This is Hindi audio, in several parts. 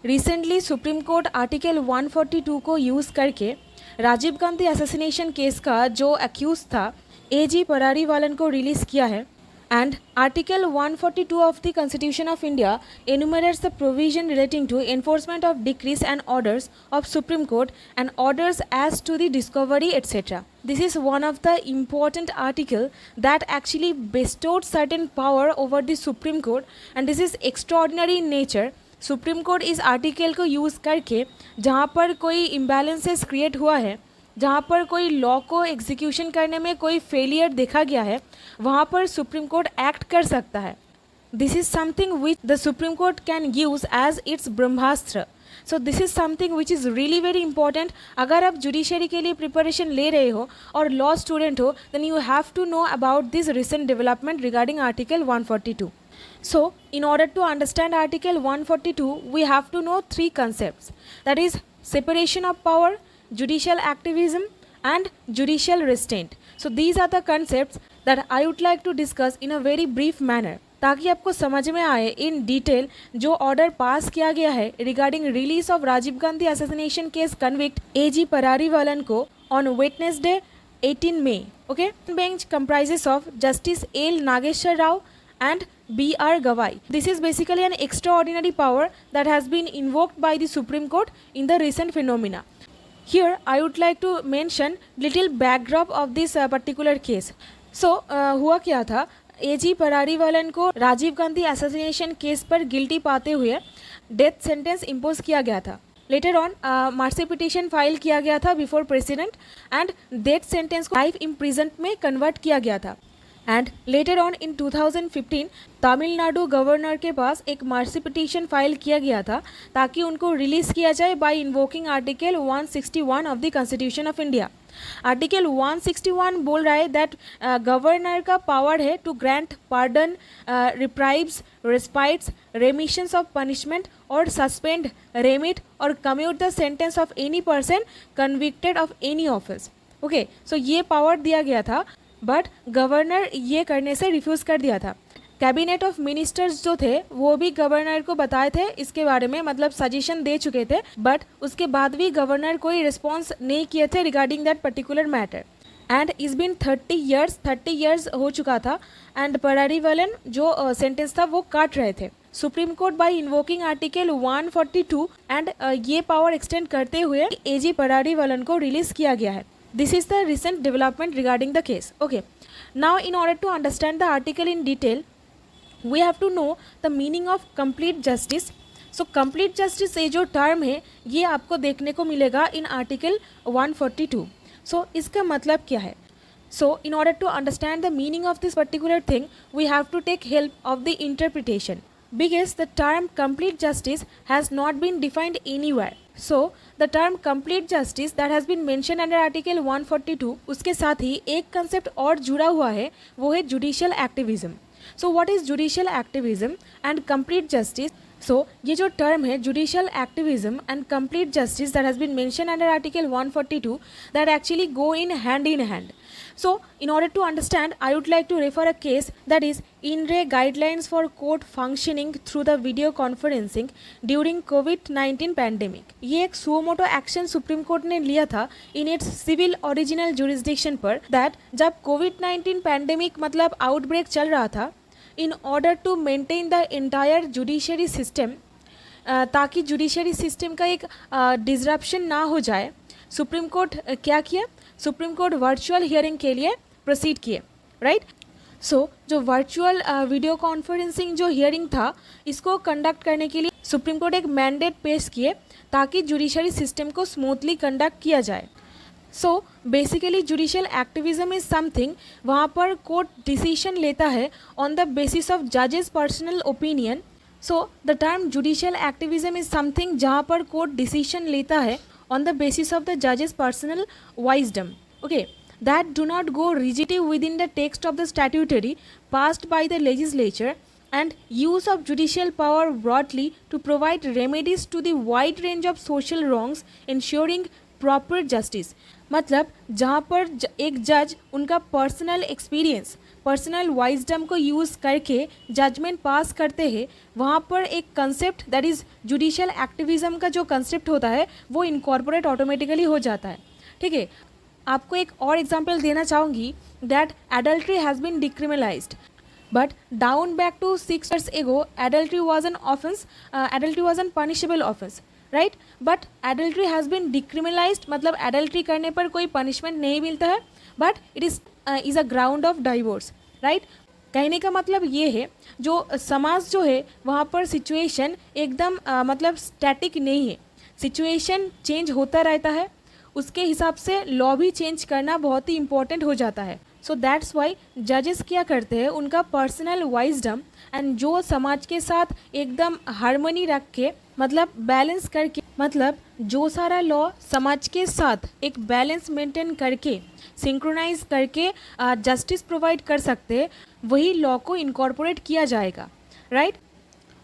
रिसेंटली सुप्रीम कोर्ट आर्टिकल 142 को यूज़ करके राजीव गांधी असैसिनेशन केस का जो अक्यूज था एजी परारीवालन को रिलीज़ किया है। And article 142 of the constitution of India enumerates the provision relating to enforcement of decrees and orders of Supreme Court and orders as to the discovery etc. This is one of the important article that actually bestowed certain power over the Supreme Court and this is extraordinary in nature. Supreme court इस आर्टिकल को यूज़ करके जहाँ पर कोई इम्बैलेंसेस क्रिएट हुआ है, जहाँ पर कोई लॉ को एग्जीक्यूशन करने में कोई फेलियर देखा गया है, वहाँ पर सुप्रीम कोर्ट एक्ट कर सकता है। This is something which the supreme court can use as its brahmastra. So this is something which is really very important. अगर आप जुडिशरी के लिए प्रिपरेशन ले रहे हो और लॉ स्टूडेंट हो, then you have to know about this recent development regarding article 142. So, in order to understand Article 142, we have to know three concepts. That is separation of power, judicial activism and judicial restraint. So, these are the concepts that I would like to discuss in a very brief manner. ताकि आपको समझ में आए इन डिटेल जो ऑर्डर पास किया गया है regarding release of Rajiv Gandhi assassination case convict A G Perarivalan को on Wednesday 18 May. Okay, bench comprises of Justice L. Nageshwar Rao and B.R. Gawai. This is basically an extraordinary power that has been invoked by the Supreme Court in the recent phenomena. Here, I would like to mention little backdrop of this particular case. So, हुआ क्या था, एजी परारीवालन को राजीव गांधी असैसिनेशन केस पर गिल्टी पाते हुए डेथ सेंटेंस इम्पोज किया गया था। Later on mercy petition file किया गया था before president and death sentence को लाइफ इम्प्रिजनमेंट में कन्वर्ट किया गया था। And later on in 2015 Tamil Nadu governor के पास एक मार्सी पिटीशन फाइल किया गया था ताकि उनको रिलीज़ किया जाए by invoking article 161 of the constitution of India. Article 161 बोल रहा है दैट गवर्नर का पावर है to grant pardon, reprieves, respites, remissions of punishment or suspend, remit or commute the sentence of any person convicted of any offence. Okay, so ये पावर दिया गया था बट गवर्नर ये करने से रिफ्यूज़ कर दिया था। कैबिनेट ऑफ मिनिस्टर्स जो थे वो भी गवर्नर को बताए थे इसके बारे में, मतलब सजेशन दे चुके थे, बट उसके बाद भी गवर्नर कोई रिस्पॉन्स नहीं किए थे regarding that particular matter. And इस बिन 30 ईयर्स हो चुका था एंड परारीवालन जो सेंटेंस था वो काट रहे थे। Supreme court by invoking article 142 and ये पावर एक्सटेंड करते हुए एजी परारीवालन को रिलीज़ किया गया है। This is the recent development regarding the case. Okay. Now, in order to understand the article in detail, we have to know the meaning of complete justice. So, complete justice ये जो term है ये आपको देखने को मिलेगा in article 142. So, इसका मतलब क्या है? So, in order to understand the meaning of this particular thing, we have to take help of the interpretation. Because the term complete justice has not been defined anywhere. So, the term complete justice that has been mentioned under article 142 उसके साथ ही एक concept और जुड़ा हुआ है, वो है judicial activism. So, what is judicial activism and complete justice? So, ये जो term है judicial activism and complete justice that has been mentioned under article 142 that actually go in hand. So, in order to understand, I would like to refer a case that is In Re Guidelines for Court Functioning through the Video Conferencing during COVID-19 Pandemic. ये एक suo moto action supreme court ने लिया था in its civil original jurisdiction पर दैट जब कोविड-19 पैंडेमिक मतलब आउटब्रेक चल रहा था, in order to maintain the entire judiciary system, ताकि जुडिशरी सिस्टम का एक डिसरप्शन ना हो जाए, सुप्रीम कोर्ट क्या किया? सुप्रीम कोर्ट वर्चुअल हियरिंग के लिए प्रोसीड किए, राइट। सो जो वर्चुअल वीडियो कॉन्फ्रेंसिंग जो हियरिंग था इसको कंडक्ट करने के लिए सुप्रीम कोर्ट एक मैंडेट पेश किए ताकि जुडिशरी सिस्टम को स्मूथली कंडक्ट किया जाए। So basically judicial activism is something वहाँ पर कोर्ट डिसीजन लेता है ऑन द बेसिस ऑफ जजेस personal opinion. So the term judicial activism is something जहाँ पर कोर्ट डिसीजन लेता है on the basis of the judge's personal wisdom, okay, that do not go rigidly within the text of the statutory passed by the legislature and use of judicial power broadly to provide remedies to the wide range of social wrongs ensuring proper justice. मतलब जहाँ पर एक जज उनका पर्सनल एक्सपीरियंस, पर्सनल वाइजडम को यूज़ करके जजमेंट पास करते हैं, वहाँ पर एक concept that is judicial activism का जो कंसेप्ट होता है वो इनकॉर्पोरेट ऑटोमेटिकली हो जाता है। ठीक है, आपको एक और एग्जांपल देना चाहूँगी that adultery has been decriminalised, but down back to 6 years ago adultery was an offense, adultery was an punishable offense, right? But adultery has been decriminalized, मतलब adultery करने पर कोई punishment नहीं मिलता है, but it is a ground of divorce, right? कहने का मतलब ये है जो समाज जो है वहाँ पर सिचुएशन एकदम मतलब स्टैटिक नहीं है, सिचुएशन चेंज होता रहता है, उसके हिसाब से लॉ भी चेंज करना बहुत ही इम्पोर्टेंट हो जाता है। सो दैट्स वाई जजेस क्या करते हैं, उनका पर्सनल वाइजडम एंड जो समाज के साथ एकदम हार्मनी रख के मतलब बैलेंस करके, मतलब जो सारा लॉ समाज के साथ एक बैलेंस मेंटेन करके सिंक्रोनाइज करके जस्टिस प्रोवाइड कर सकते हैं, वही लॉ को इनकॉर्पोरेट किया जाएगा, right?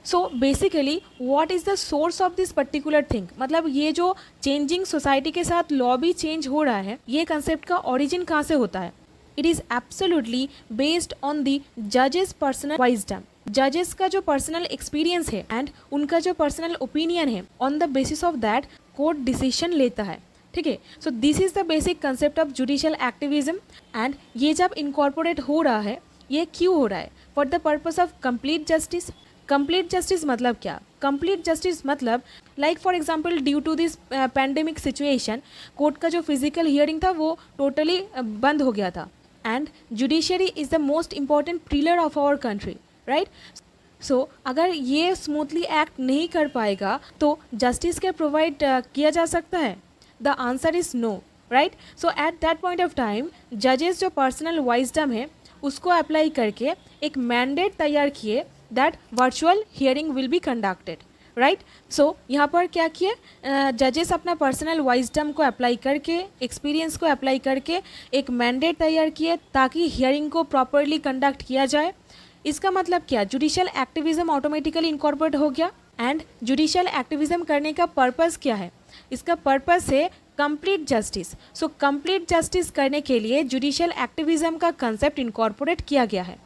So basically what is the source of this particular thing, मतलब ये जो चेंजिंग सोसाइटी के साथ लॉ भी चेंज हो रहा है, ये कंसेप्ट का ओरिजिन कहाँ से होता है? It is absolutely based on the जजेस पर्सनल वाइजडम, जजेस का जो पर्सनल एक्सपीरियंस है एंड उनका जो पर्सनल ओपिनियन है, on the basis of that court decision लेता है। ठीक है, सो this is the basic concept of judicial activism and ये जब इनकॉर्पोरेट हो रहा है, ये क्यों हो रहा है? For the purpose of complete justice. Complete justice मतलब क्या? कंप्लीट जस्टिस मतलब like for example due to this pandemic situation court का जो फिजिकल हियरिंग था वो टोटली बंद हो गया था and judiciary is the most important pillar of our country, right? So अगर ये स्मूथली एक्ट नहीं कर पाएगा तो जस्टिस क्या प्रोवाइड किया जा सकता है? The answer is no, right? So at that point of time जजेस जो पर्सनल वाइजडम है उसको अप्लाई करके एक मैंडेट तैयार किए that virtual hearing will be conducted, right? So यहाँ पर क्या किए, जजेस अपना पर्सनल वाइजडम को अप्लाई करके, एक्सपीरियंस को अप्लाई करके एक मैंडेट तैयार किए ताकि हियरिंग को प्रॉपरली कंडक्ट किया जाए। इसका मतलब क्या? जुडिशियल एक्टिविज्म ऑटोमेटिकली इनकॉर्पोरेट हो गया एंड जुडिशियल एक्टिविज्म करने का पर्पस क्या है? इसका पर्पस है complete justice. So complete justice करने के लिए जुडिशियल एक्टिविज्म का कंसेप्ट इनकॉर्पोरेट किया गया है।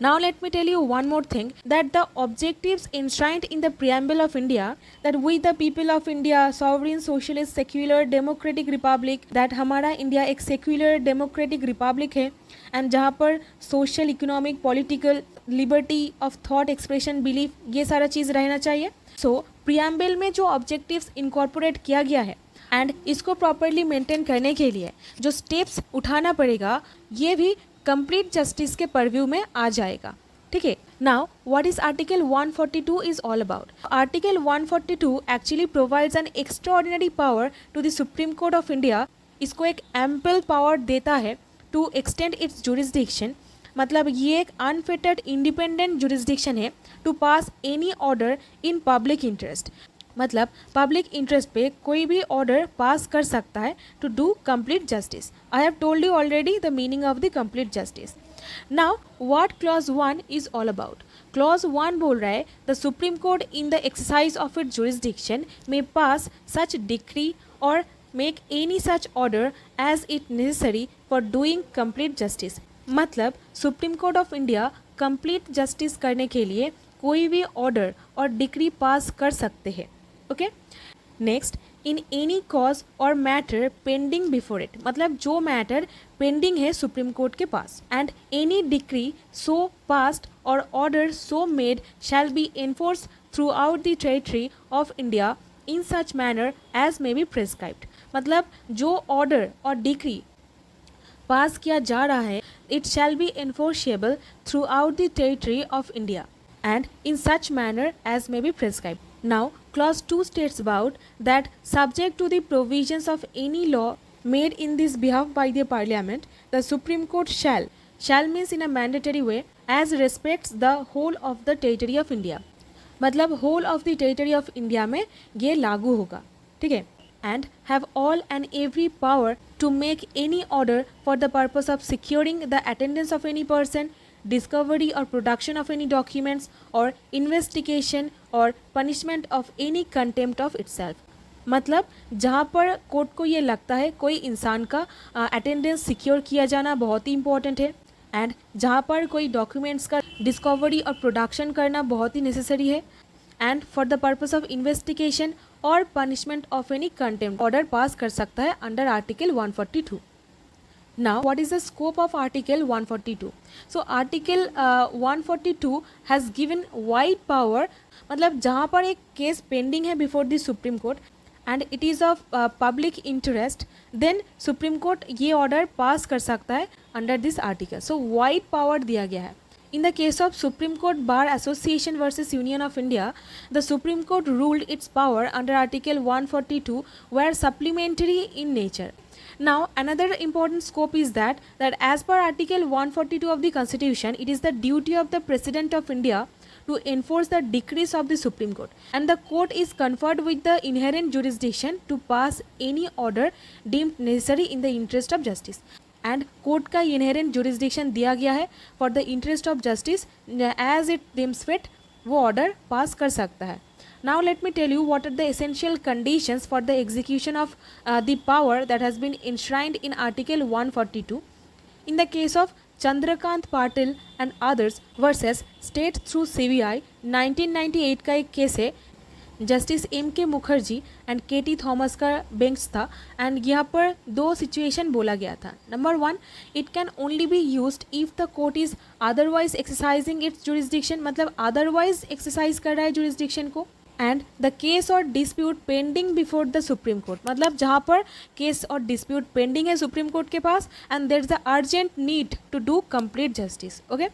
Now let me tell you one more thing, that the objectives enshrined in the preamble of India, that we the people of India, sovereign, socialist, secular, democratic republic, that हमारा इंडिया एक secular, democratic republic है and जहाँ पर social, economic, political, liberty of thought, expression, belief ये सारा चीज़ रहना चाहिए। So preamble में जो objectives incorporate किया गया है एंड इसको प्रॉपरली मेंटेन करने के लिए जो स्टेप्स उठाना पड़ेगा ये भी कंप्लीट जस्टिस के परव्यू में आ जाएगा। ठीक है, now what is article 142 is all about? Article 142 actually provides an extraordinary power to the supreme court of India. इसको एक एम्पल पावर देता है टू एक्सटेंड इट्स जुरिसडिक्शन, मतलब ये एक अनफिटेड इंडिपेंडेंट जुरिसडिक्शन है to pass any order in public interest, मतलब पब्लिक इंटरेस्ट पे कोई भी ऑर्डर पास कर सकता है to do complete justice. I have told you already the meaning of the complete justice. Now what clause 1 is all about? Clause 1 बोल रहा है the supreme court in the exercise of its jurisdiction में पास सच डिक्री और make any such order as it necessary for doing complete justice, मतलब Supreme court of India complete justice करने के लिए कोई भी ऑर्डर और डिक्री पास कर सकते हैं। Okay, next, in any cause or matter pending before it, मतलब जो मैटर पेंडिंग है सुप्रीम कोर्ट के पास, and any decree so passed or order so made shall be enforce throughout the territory of India in such manner as may be prescribed, मतलब जो ऑर्डर और डिक्री पास किया जा रहा है it shall be enforceable throughout the territory of India and in such manner as may be prescribed. Now, clause 2 states about that subject to the provisions of any law made in this behalf by the Parliament, the Supreme Court shall means in a mandatory way as respects the whole of the territory of India, मतलब whole of the territory of India में ये लागू होगा। ठीक है, and have all and every power to make any order for the purpose of securing the attendance of any person, discovery or production of any documents or investigation or punishment of any contempt of itself, मतलब जहाँ पर कोर्ट को ये लगता है कोई इंसान का अटेंडेंस सिक्योर किया जाना बहुत ही इंपॉर्टेंट है, एंड जहाँ पर कोई डॉक्यूमेंट्स का डिस्कवरी और प्रोडक्शन करना बहुत ही नेसेसरी है, and for the purpose of investigation or punishment of any contempt order pass कर सकता है under article 142। Now, what is the scope of Article 142? So, Article 142 has given wide power, मतलब जहाँ पर एक केस पेंडिंग है before the supreme court and it is of public interest, then supreme court ये ऑर्डर पास कर सकता है under this article. So wide power दिया गया है। In the case of Supreme Court Bar Association versus Union of India, the Supreme Court ruled its power under Article 142 were supplementary in nature. Now, another important scope is that as per Article 142 of the Constitution, it is the duty of the President of India to enforce the decrees of the Supreme Court, and the court is conferred with the inherent jurisdiction to pass any order deemed necessary in the interest of justice. And court का इनहेरेंट जुरिस्डिक्शन दिया गया है for the interest of justice, as it deems fit वो ऑर्डर पास कर सकता है। Now let me tell you what are the essential conditions for the execution of the power that has been enshrined in article 142। In the case of Chandrakant Patil and others versus state through CBI 1998 का एक केस है। जस्टिस एम के Mukherjee and K T Thomas का बेंच था, एंड यहाँ पर दो सिचुएशन बोला गया था। Number 1, it can only be used if the court is otherwise exercising its jurisdiction, मतलब अदरवाइज एक्सरसाइज कर रहा है जुरिस्डिक्शन को, एंड द केस और dispute pending before the supreme court, मतलब जहाँ पर केस और डिस्प्यूट पेंडिंग है सुप्रीम कोर्ट के पास and there is the urgent need to do complete justice. Okay,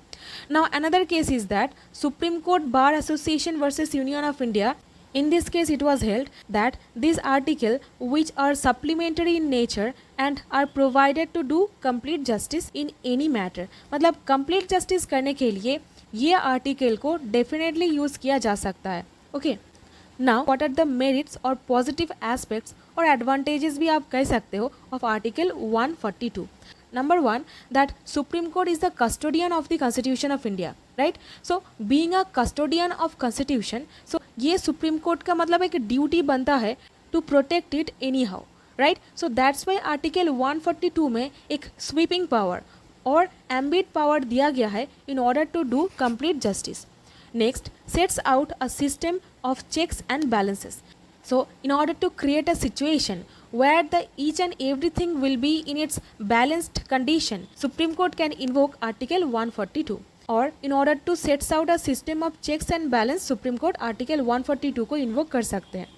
now another case is that supreme court bar association versus union of India. In this case, it was held that these articles, which are supplementary in nature and are provided to do complete justice in any matter, मतलब complete justice करने के लिए ये आर्टिकल को डेफिनेटली यूज़ किया जा सकता है। Okay, now what are the merits और पॉजिटिव एस्पेक्ट्स और एडवांटेजेस भी आप कह सकते हो of article 142। Number 1, that Supreme Court is the custodian of the Constitution of India, right? So being a custodian of Constitution, so ये Supreme Court का मतलब एक ड्यूटी बनता है to protect it anyhow, right? So that's why Article 142 में एक sweeping power और ambit power दिया गया है in order to do complete justice. Next, sets out a system of checks and balances. So in order to create a situation where the each and everything will be in its balanced condition, Supreme Court can invoke Article 142. और in order to sets out a system of checks and balance, Supreme Court Article 142 को invoke कर सकते हैं।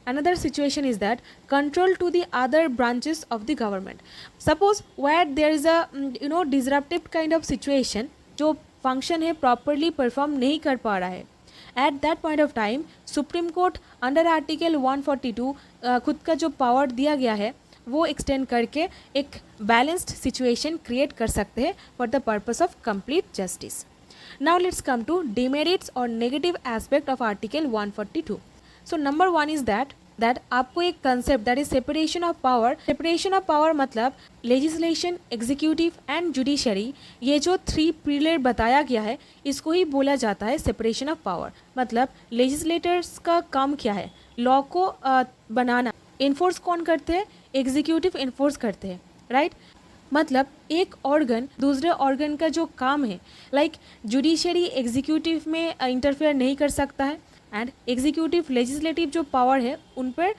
Another situation is that control to the other branches of the government. Suppose where there is a disruptive kind of situation, जो function है properly perform नहीं कर पा रहा है, at that point of time supreme court under article 142 खुद का जो पावर दिया गया है वो एक्सटेंड करके एक बैलेंस्ड सिचुएशन क्रिएट कर सकते हैं for the purpose of complete justice. Now let's come to demerits और negative aspect of article 142। So number 1 is that आपको एक concept that is separation of power. Separation of power मतलब लेजिस्लेशन, एग्जीक्यूटिव एंड जुडिशरी, ये जो 3 पिलर बताया गया है इसको ही बोला जाता है सेपरेशन ऑफ पावर। मतलब लेजिस्लेटर्स का काम क्या है? लॉ को बनाना। इन्फोर्स कौन करते हैं? एग्जीक्यूटिव इन्फोर्स करते हैं, राइट? मतलब एक ऑर्गन दूसरे ऑर्गन का जो काम है, लाइक जुडिशरी एग्जीक्यूटिव में इंटरफेयर नहीं कर सकता है एंड एग्जीक्यूटिव लेजिस्लेटिव जो पावर है उन पर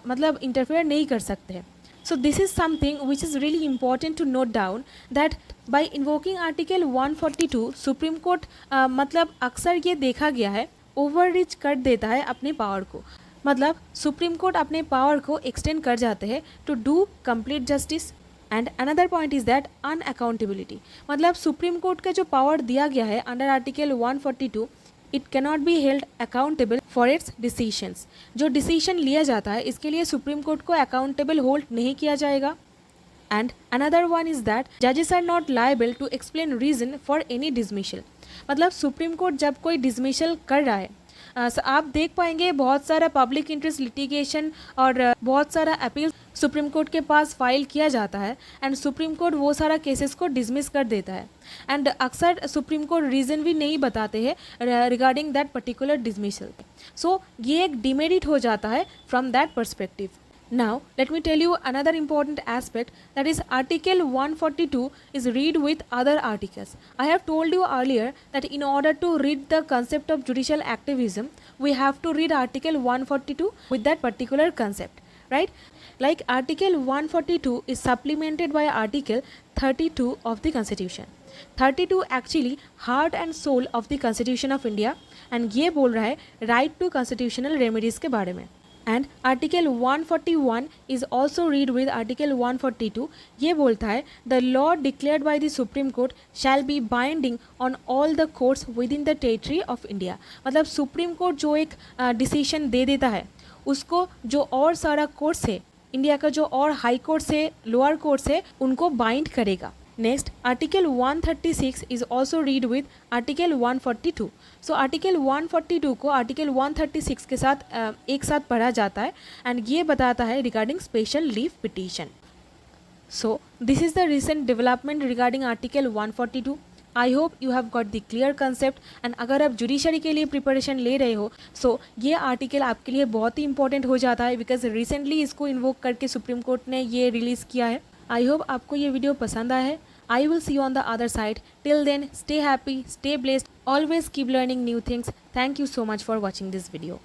मतलब इंटरफेयर नहीं कर सकते हैं। So this is something which is really important to note down that by invoking article 142 supreme court मतलब अक्सर ये देखा गया है ओवर रीच कर देता है अपने पावर को। मतलब सुप्रीम कोर्ट अपने पावर को एक्सटेंड कर जाते हैं to do complete justice. And another point is that unaccountability, मतलब सुप्रीम कोर्ट का जो पावर दिया गया है under article 142 it cannot be held accountable for its decisions. जो डिसीजन लिया जाता है इसके लिए सुप्रीम कोर्ट को अकाउंटेबल होल्ड नहीं किया जाएगा। And another one is that जजेस are not liable to explain reason for any dismissal. मतलब सुप्रीम कोर्ट जब कोई डिसमिशल कर रहा है आप देख पाएंगे बहुत सारा पब्लिक इंटरेस्ट लिटिगेशन और बहुत सारा अपील सुप्रीम कोर्ट के पास फाइल किया जाता है एंड सुप्रीम कोर्ट वो सारा केसेस को डिसमिस कर देता है एंड अक्सर सुप्रीम कोर्ट रीज़न भी नहीं बताते हैं रिगार्डिंग दैट पर्टिकुलर डिसमिसल। सो ये एक डिमेरिट हो जाता है from that perspective. Now, let me tell you another important aspect, that is Article 142 is read with other articles. I have told you earlier that in order to read the concept of judicial activism, we have to read Article 142 with that particular concept, right? Like Article 142 is supplemented by Article 32 of the Constitution. 32 actually heart and soul of the Constitution of India, and ये बोल रहा है right to constitutional remedies के बारे में. And article 141 is also read with article 142. ये बोलता है the law declared by the supreme court shall be binding on all the courts with in the territory of India. मतलब सुप्रीम कोर्ट जो एक डिसीजन दे देता है उसको जो और सारा कोर्ट्स है इंडिया का, जो और हाई कोर्ट्स है, लोअर कोर्ट्स है, उनको बाइंड करेगा. Next article 136 is also read with article 142. So article 142 को आर्टिकल 136 के साथ एक साथ पढ़ा जाता है एंड ये बताता है regarding special leave petition. So this is the recent development regarding article 142. I hope you have got the clear concept. And अगर आप जुडिशरी के लिए प्रिपरेशन ले रहे हो सो ये आर्टिकल आपके लिए बहुत ही इंपॉर्टेंट हो जाता है, बिकॉज रिसेंटली इसको इन्वोक करके सुप्रीम कोर्ट ने ये रिलीज़ किया है. आई होप आपको ये वीडियो पसंद आया है. I will see you on the other side. Till then, stay happy, stay blessed, always keep learning new things. Thank you so much for watching this video.